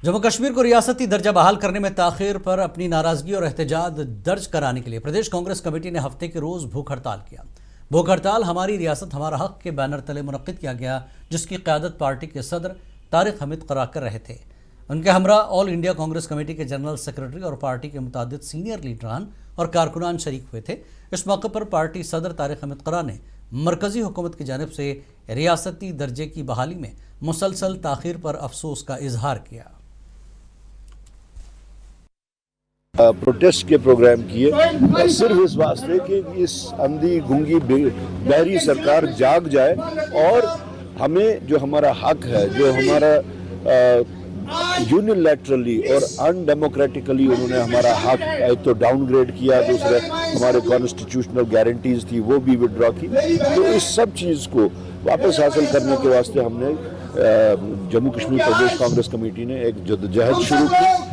جموں کشمیر کو ریاستی درجہ بحال کرنے میں تاخیر پر اپنی ناراضگی اور احتجاج درج کرانے کے لیے پردیش کانگریس کمیٹی نے ہفتے کے روز بھوک ہڑتال کیا۔ بھوک ہڑتال ہماری ریاست ہمارا حق کے بینر تلے منعقد کیا گیا، جس کی قیادت پارٹی کے صدر طارق حمید کرا کر رہے تھے۔ ان کے ہمراہ آل انڈیا کانگریس کمیٹی کے جنرل سیکرٹری اور پارٹی کے متعدد سینئر لیڈران اور کارکنان شریک ہوئے تھے۔ اس موقع پر پارٹی صدر طارق حمید کرا نے مرکزی حکومت کی جانب سے ریاستی درجے کی بحالی میں مسلسل تاخیر پر افسوس کا اظہار کیا۔ پروٹیسٹ کے پروگرام کیے صرف اس واسطے کہ اس اندھی گنگی بحری سرکار جاگ جائے اور ہمیں جو ہمارا حق ہے، جو ہمارا یونیلیٹرلی اور ان ڈیموکریٹکلی انہوں نے ہمارا حق ایک تو ڈاؤن گریڈ کیا، دوسرے ہمارے کانسٹیٹیوشنل گارنٹیز تھی وہ بھی وڈرا کی، تو اس سب چیز کو واپس حاصل کرنے کے واسطے ہم نے جموں کشمیر پردیش کانگریس کمیٹی نے ایک جدوجہد شروع کی۔